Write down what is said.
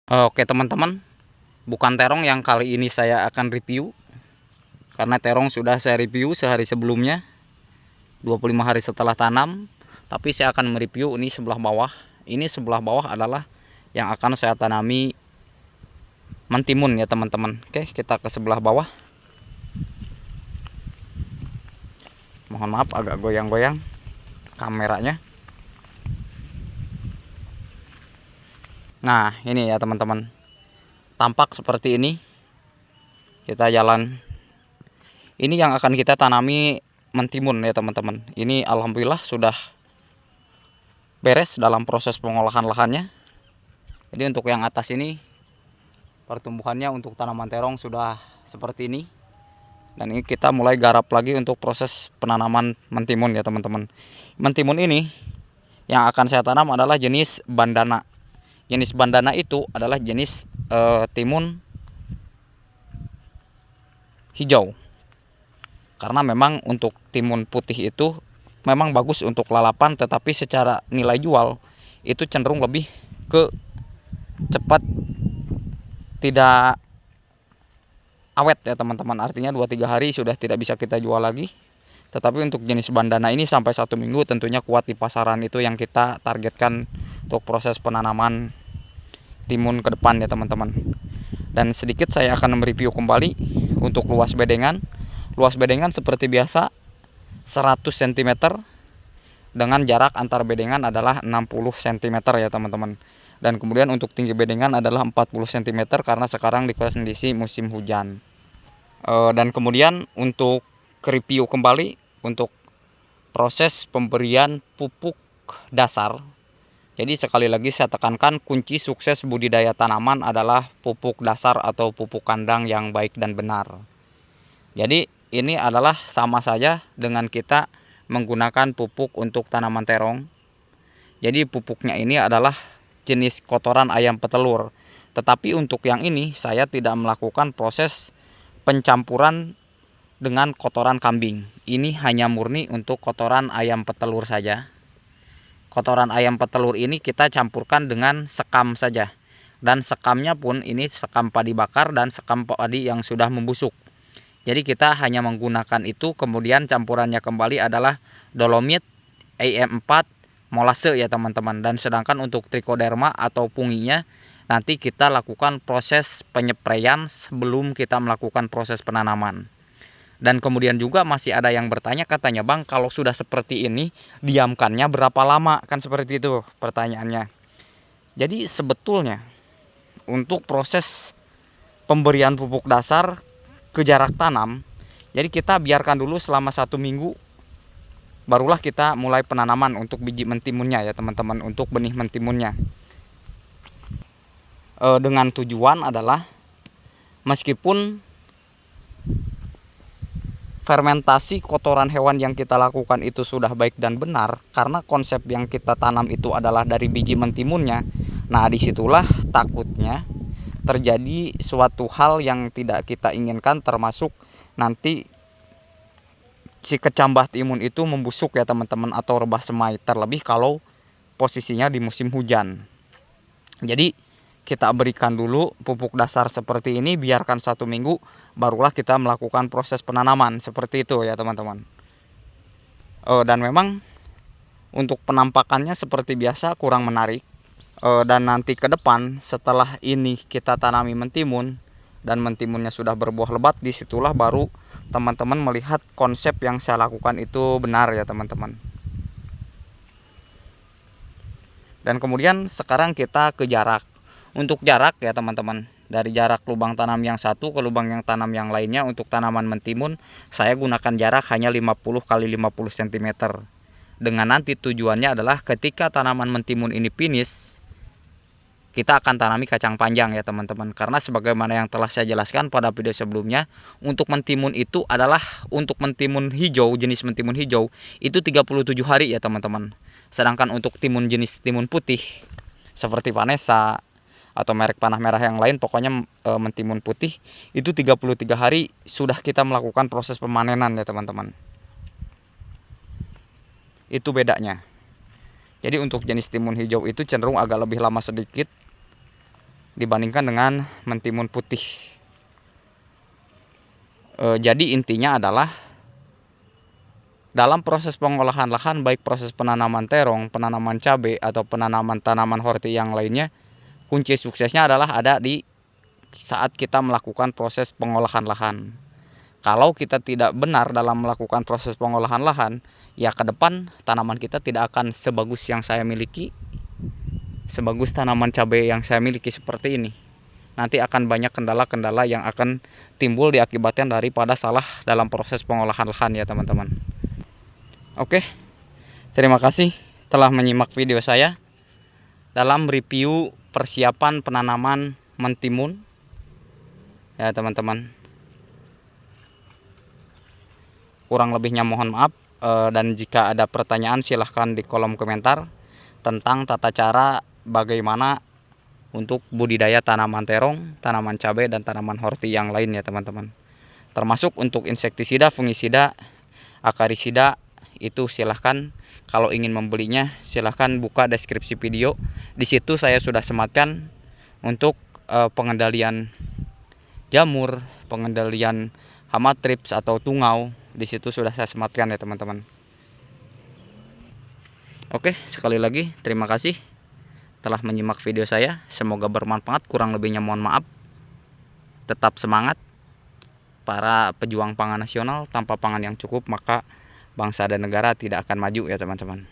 Oke teman-teman, bukan terong yang kali ini saya akan review, karena terong sudah saya review sehari sebelumnya, 25 hari setelah tanam. Tapi saya akan mereview ini sebelah bawah. Ini sebelah bawah adalah yang akan saya tanami mentimun ya teman-teman. Oke, kita ke sebelah bawah. Mohon maaf agak goyang-goyang kameranya. Nah ini ya teman-teman, tampak seperti ini. Kita jalan. Ini yang akan kita tanami mentimun ya teman-teman. Ini alhamdulillah sudah beres dalam proses pengolahan lahannya. Jadi untuk yang atas ini pertumbuhannya untuk tanaman terong sudah seperti ini. Dan ini kita mulai garap lagi untuk proses penanaman mentimun ya teman-teman. Mentimun ini yang akan saya tanam adalah jenis bandana. Jenis bandana itu adalah jenis timun hijau. Karena memang untuk timun putih itu memang bagus untuk lalapan, tetapi secara nilai jual itu cenderung lebih ke cepat tidak awet ya teman-teman. Artinya 2-3 hari sudah tidak bisa kita jual lagi. Tetapi untuk jenis bandana ini sampai 1 minggu tentunya kuat di pasaran. Itu yang kita targetkan untuk proses penanaman timun ke depan ya teman-teman. Dan sedikit saya akan mereview kembali untuk luas bedengan. Luas bedengan seperti biasa 100 cm dengan jarak antar bedengan adalah 60 cm ya teman-teman. Dan kemudian untuk tinggi bedengan adalah 40 cm karena sekarang di kondisi musim hujan. Dan kemudian untuk review kembali untuk proses pemberian pupuk dasar. Jadi sekali lagi saya tekankan, kunci sukses budidaya tanaman adalah pupuk dasar atau pupuk kandang yang baik dan benar. Jadi ini adalah sama saja dengan kita menggunakan pupuk untuk tanaman terong. Jadi pupuknya ini adalah jenis kotoran ayam petelur. Tetapi untuk yang ini saya tidak melakukan proses pencampuran dengan kotoran kambing. Ini hanya murni untuk kotoran ayam petelur saja. Kotoran ayam petelur ini kita campurkan dengan sekam saja. Dan sekamnya pun ini sekam padi bakar dan sekam padi yang sudah membusuk. Jadi kita hanya menggunakan itu, kemudian campurannya kembali adalah dolomit, AM4, molase ya teman-teman. Dan sedangkan untuk trichoderma atau punginya nanti kita lakukan proses penyepraian sebelum kita melakukan proses penanaman. Dan kemudian juga masih ada yang bertanya, katanya bang, kalau sudah seperti ini diamkannya berapa lama, kan seperti itu pertanyaannya. Jadi sebetulnya untuk proses pemberian pupuk dasar ke jarak tanam, jadi kita biarkan dulu selama 1 minggu, barulah kita mulai penanaman untuk biji mentimunnya ya teman-teman, untuk benih mentimunnya. Dengan tujuan adalah meskipun fermentasi kotoran hewan yang kita lakukan itu sudah baik dan benar, karena konsep yang kita tanam itu adalah dari biji mentimunnya. Nah disitulah takutnya terjadi suatu hal yang tidak kita inginkan, termasuk nanti si kecambah timun itu membusuk ya teman-teman, atau rebah semai, terlebih kalau posisinya di musim hujan. Jadi kita berikan dulu pupuk dasar seperti ini, biarkan 1 minggu, barulah kita melakukan proses penanaman seperti itu ya teman-teman. Dan memang untuk penampakannya seperti biasa kurang menarik. Dan nanti ke depan setelah ini kita tanami mentimun dan mentimunnya sudah berbuah lebat, disitulah baru teman-teman melihat konsep yang saya lakukan itu benar ya teman-teman. Dan kemudian sekarang kita ke jarak. Untuk jarak ya teman-teman, dari jarak lubang tanam yang satu ke lubang yang tanam yang lainnya, untuk tanaman mentimun saya gunakan jarak hanya 50 kali 50 cm. Dengan nanti tujuannya adalah ketika tanaman mentimun ini finish, kita akan tanami kacang panjang ya teman-teman. Karena sebagaimana yang telah saya jelaskan pada video sebelumnya, untuk mentimun itu adalah, untuk mentimun hijau, jenis mentimun hijau itu 37 hari ya teman-teman. Sedangkan untuk timun jenis timun putih seperti Vanessa atau merek panah merah yang lain, pokoknya mentimun putih itu 33 hari sudah kita melakukan proses pemanenan ya teman-teman. Itu bedanya. Jadi untuk jenis timun hijau itu cenderung agak lebih lama sedikit dibandingkan dengan mentimun putih. Jadi intinya adalah dalam proses pengolahan lahan, baik proses penanaman terong, penanaman cabai, atau penanaman tanaman horti yang lainnya, kunci suksesnya adalah ada di saat kita melakukan proses pengolahan lahan. Kalau kita tidak benar dalam melakukan proses pengolahan lahan, ya ke depan tanaman kita tidak akan sebagus yang saya miliki, sebagus tanaman cabai yang saya miliki seperti ini. Nanti akan banyak kendala-kendala yang akan timbul diakibatkan daripada salah dalam proses pengolahan lahan ya teman-teman. Oke, terima kasih telah menyimak video saya dalam review persiapan penanaman mentimun ya teman-teman. Kurang lebihnya mohon maaf, dan jika ada pertanyaan silahkan di kolom komentar tentang tata cara bagaimana untuk budidaya tanaman terong, tanaman cabai, dan tanaman horti yang lain ya teman-teman. Termasuk untuk insektisida, fungisida, akarisida, itu silahkan kalau ingin membelinya silahkan buka deskripsi video. Di situ saya sudah sematkan untuk pengendalian jamur, pengendalian hama trips atau tungau. Di situ sudah saya sematkan ya teman-teman. Oke, sekali lagi terima kasih telah menyimak video saya. Semoga bermanfaat, kurang lebihnya mohon maaf. Tetap semangat. Para pejuang pangan nasional, tanpa pangan yang cukup maka bangsa dan negara tidak akan maju ya teman-teman.